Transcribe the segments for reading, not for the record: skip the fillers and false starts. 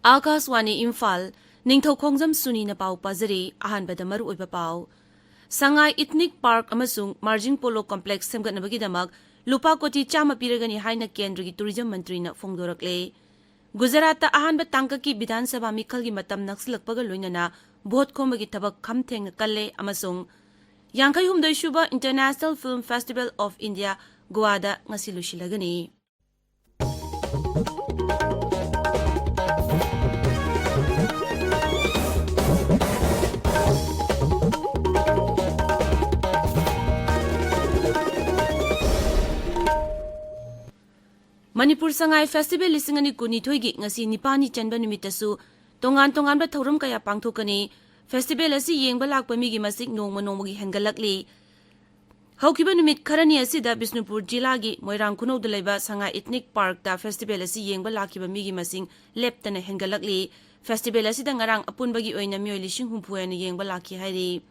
Akaswani Imphal, Ningthoukhongjam Suni na pau pazari ahanbada maruoiba pau. Sangai Ethnic Park amasung Margin Polo Complex semgatnabagidamag lupa koti chama piragani haina kendragi tourism mantri na phongdorakle. Gujarat ta ahanba tangkaki Bidhan Sabha mikhalgi matam naksilakpaga loinana vote khombagi thabak khamthengna kalle amasung Yankai Humdoi Shuba International Film Festival of India Goa-da ngasi lusilagani. Manipur Sangai Festival lisingani kunithoigi ngasi nipani chanba numitasu tongan ba thorum kaya pangthokani festival asi yengba lakpa migi masik nongma gi hengalakli haukiba numit kharani asida Bisnupur jilagi Moirang Khunawda laiba Sangai Ethnic Park ta festival asi yengba lakiba migi masing leptana hengalakli festival asida ngarang apunbagi oina mioi lising humpuena yengba laki hairi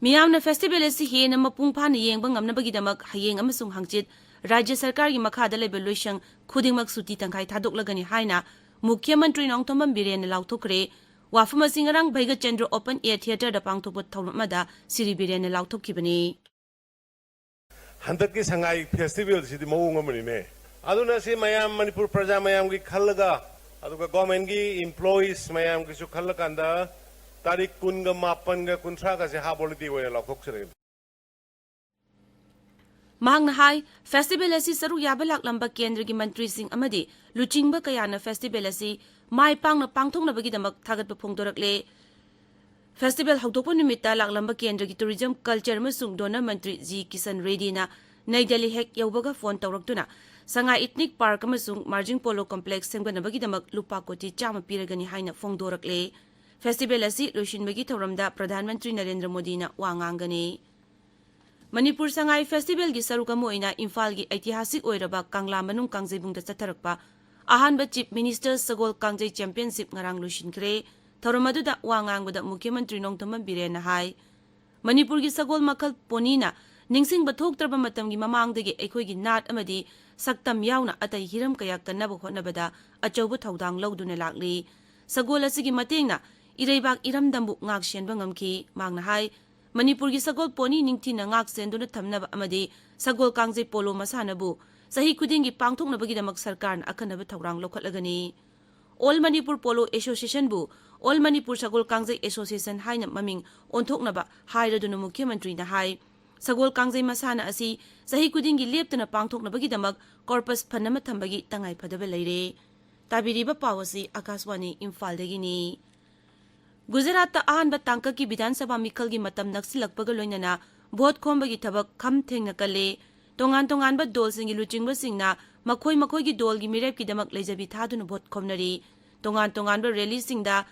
miyamna festival asi hena mapung phana yengba ngamnabagi damak hayeng amasung hangchit Rajya Sarkar ki makhada laiba loisang khudingmak suti tangkai thadoklagani haina Mukhyamantri Nongthombam Biren lauthokre wafam asing ngarang Bhaiga Chandra Open Air Theatre da pangthokpa thawmada Siri Biren lauthokibani Handaki Sangai Festival sidi mawung amanine aduna si mayam Manipur praja mayam gi khallaga aduga government gi employees mayam gi su khallakanda tarik kun ga mapan ga kunthra ga se haboliti oina lauthokse Mahang Hai Festival asi saru yabalak lamba kendra gi mantri sing amadi luchingba kayana festival asi Maibam na pangthong na bagi damak thagat pa phongdorakle Festival hawdokpa numita lak lamba kendra gi tourism culture masung dona mantri G Kisan Reddy na Naidali hek yawbaga phone tawraktuna Sangai Ethnic Park amasung Margin Polo Complex semgana bagi damak lupa koti chama piragani haina phongdorakle Festival asi loishinbagi thawramda Pradhan Mantri Narendra Modi na wangangani Manipur Sangai Festival gi sarukamo ina Imphal gi ऐतिहासिक oiraba Kangla manung Kangjaibungda chatharakpa ahanba Chief Minister Sagol Kangjai Championship ngarang lusinkhre thoromaduda wangangbuda Mukhyamantri Nongthombam Biren hai Manipur gi Sagol makhal ponina ningsing bathoktraba matamgi mamangdagi ekhoi nat amadi saktam yauna atai hiram kaya kannaba hotnabada achaubu thaudang lawduna lakli Sagol asigi matengna ireibak iramdambu ngak shenba ngamki mangna hai Manipur gi Sagol poni ningthina ngak senduna thamnaba amadi Sagol Kangjai polo masanabu sahi khudingi pangthoknabagi damak sarkar na akhanaba thawrang lokhatlagani All Manipur Polo Association bu All Manipur Sagol Kangjai Association haina maming onthoknaba hairaduna Mukhyamantri na hai Sagol Kangjai masana asi sahi khudingi leptana pangthoknabagi damak corpus phanama thambagi tangai phadaba leire tabiriba pawasi Akaswani Imphal dagini Gujarat ta ahanba tangkaki Bidhan Sabha mikhalgi matam naksilakpaga loinana vote khombagi thabak khamthengna kalle tongan ba dol singi luchingba singna makhoi gi dol gi mirep ki damak leijabi thaduna vote khomnari tongan ba rally singda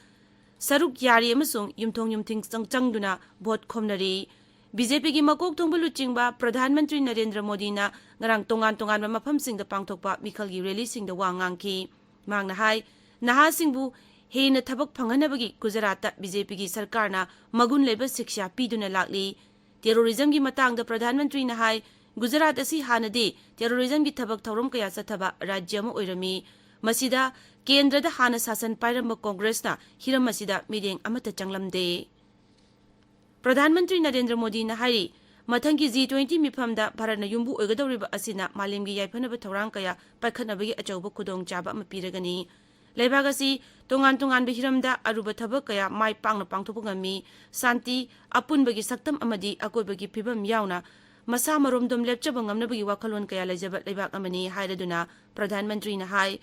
saruk yari amasung yumthong yumthing changduna vote khomnari BJP gi makok thongba luchingba Pradhan Mantri Narendra Modi na ngarang tongan ba mafam singda pangthokpa mikhalgi rally singda wangangki mangna hai naha singbu Hena thabak phanganabagi Gujarat ta BJP gi sarkar na magun leba shiksha piduna lakli terrorism gi matang da Pradhan Mantri na hai Gujarat asi hanade terrorism gi thabak thawram kaya sathaba rajya ma oirami masida kendra da hana sasan pairamba Congress na hiram masida mideng amata changlamde Pradhan Mantri Narendra Modi na hari mathangi G20 mifamda Bharat na yumbu oigadawriba asina malemgi yaifanaba thawrang kaya paikhatnabagi achauba khudong chaba ama piragani Leibagasi tongan bihiramda aruba thabak kaya mai pangna pangthopungami santi apunbagi saktam amadi akoibagi phibam yauna masa maromdom lepchaba ngamnabagi wakhalon kaya lejaba leibak amani hairaduna Pradhan Mantri na hai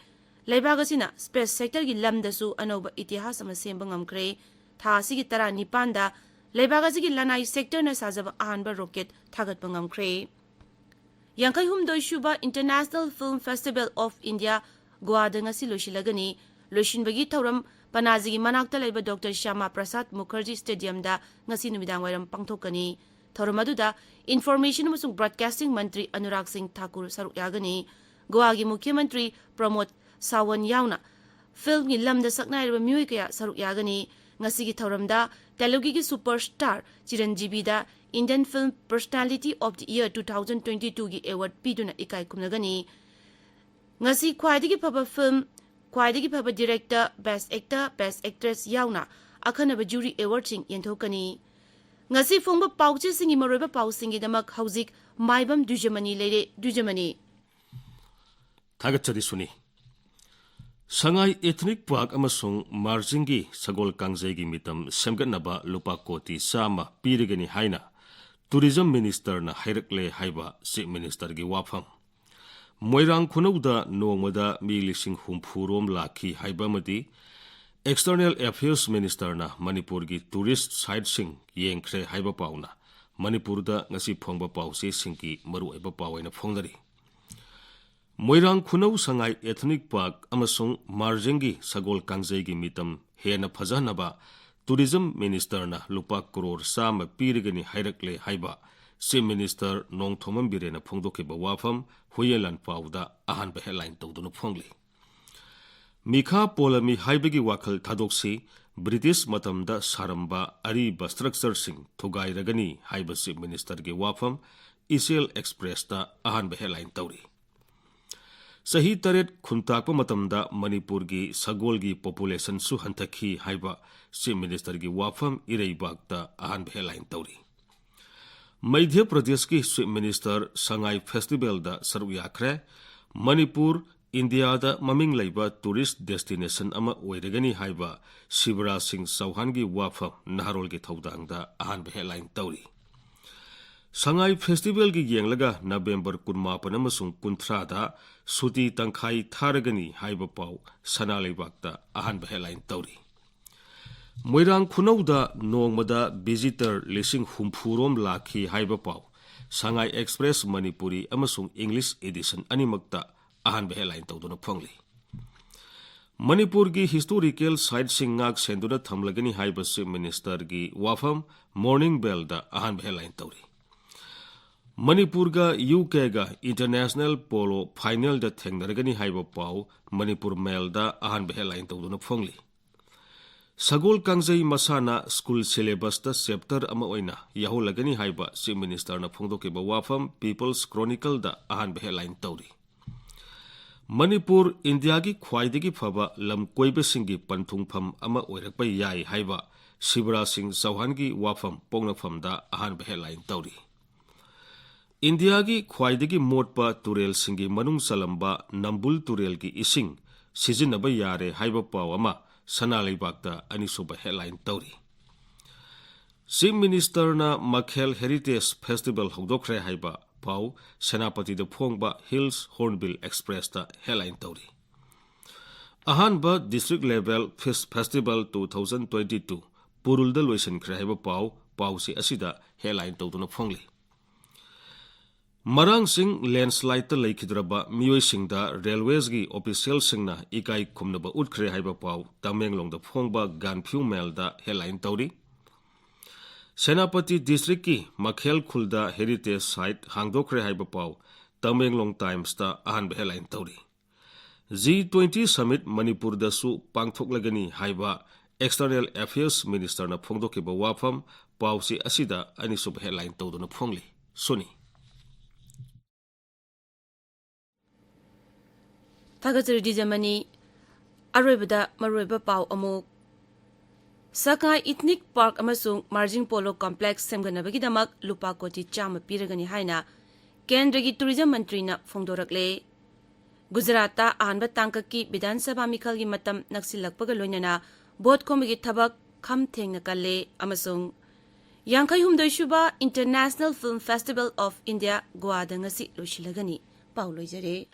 Leibagasina space sector gi lamdasu anoba itihas ama semba ngamkre tha sigi tara nipanda Leibagasi gi lanai sector na sajaba ahanba rocket thagatpa ngamkre Yankai Humdoi Shuba International Film Festival of India Goa-da ngasi loisilagani loisinbagi thawram Panaji gi manakta laiba Dr. Shyama Prasad Mukherjee Stadium da ngasi numidang wairam pangthokani thawramaduda Information amasung Broadcasting Mantri Anurag Singh Thakur saruk yagani Goa gi Mukhyamantri Pramod Sawan yauna film की lambda सकनाइरबा मियोय कया सरुक यागनी ngasi gi thoramda Telugu gi superstar Chiranjeevi da Indian Film Personality of the Year 2022 gi award piduna ikai kumnagani ngasi khwaidagi phaba film khwaidagi phaba director best actor best actress yauna akhanaba jury award sing yenthokani ngasi phongba pauche singi maroiba pausingi damak haujik Maibam Dwijamani lere Dwijamani Thagachari Suni Sangai Ethnic Park amasung Marjingi Sagol Kangjegi mitam semganaba lupa koti sama pirigani haina Tourism Minister na hairakle haiba si Minister gi wafam Moirang khunauda nongmada milising humpurom lakhi haiba madi External Affairs Minister na Manipur gi tourist site sing yengkre haiba pauna Manipur da ngasi phongba pause singki maru aiba pawaina phongdari Moirang khunau sangai ethnic park amasung marjengi sagol kangjegi mitam hena phajanaba tourism minister na lupa crore sama pirigani hairakle haiba si minister nongthomam birena phongdokiba wafam huyelan pauda ahan ba headline tawdunu phongli mikha polami haibagi wakhal thadoksi British matamda saramba ariba structure sing thugai ragani haiba si minister ge wafam Isiel Express da ahan ba headline tawri Sahi taret khuntakpa matamda Manipur gi sagol gi population su hanthakhi haiba si minister gi wafam ireibakta ahan headline tawri Madhya Pradesh ki si minister Sangai Festival da saru yakhre Manipur India da maming laiba tourist destination ama oiragani haiba Shivraj Singh Chauhan gi wafam Naharol gi thodang da ahan headline tawri Sangai Festival gi yenglaga November 18 amasung 30 da suti tangkhai tharagani haiba pau sana leibakta ahan headline tawri Moirang khunauda nongmada visitor lising humpurom lakhi haiba pau Sangai Express Manipuri amasung English edition animakta ahan headline tawduna phongli Manipur gi historical site singak senduna thamlagani haiba si minister gi wafam Morning Bell da ahan headline tawri Manipur ga UK ga International Polo Final da thengnaragani haiba pau Manipur Mail da ahan headline tawduna phongli Sagol Kangjei masana school syllabus da chapter ama oina yahulagani haiba si minister na phongdokiba wafam People's Chronicle da ahan headline tawri Manipur India gi khwaidagi phaba lam koiba singi panthungpham ama oirakpa yai haiba Shivraj Singh Chauhan gi wafam pongnafam da ahan headline tawri India gi khwaidagi motpa turel singi manung salamba Nambul turel gi ising sijinaba yare haiba paw ama sanaleibakta anisuba headline tawri Chief Minister na Makhel Heritage Festival hogdokre haiba paw Senapati da phongba Hills Hornbill Express da headline tawri Ahanba district level festival 2022 Purul da loisan khre haiba paw si asida headline tawduna phongli Marang sing landslide ta laikhidraba miyoi singda railways gi official singna ikai khumnaba utkhre haiba paw Tamenglong da phongba Ganphu Mail da headline tawri Senapati district ki Makhel Khulda heritage site hangdokre haiba paw Tamenglong Times da ahan headline tawri G20 summit Manipur da su pangthoklagani haiba external affairs minister na phongdokiba wafam paw si asida anisub headline tawduna phongli Suni Thagachari Dwijamani aroibada maroiba pau amuk Sakai Ethnic Park amasung Marjing Polo Complex semganabagi damak lupa koti chama piragani haina Kendragi Tourism Mantri na phongdorakle Gujarata ahanba tangkaki Bidhan Sabha Mikhal gi matam naksilakpaga loinana both komigi thabak kham thengna kalle amasung Yankai humdoi shuba International Film Festival of India Goa da ngasi loishilagani pau loijare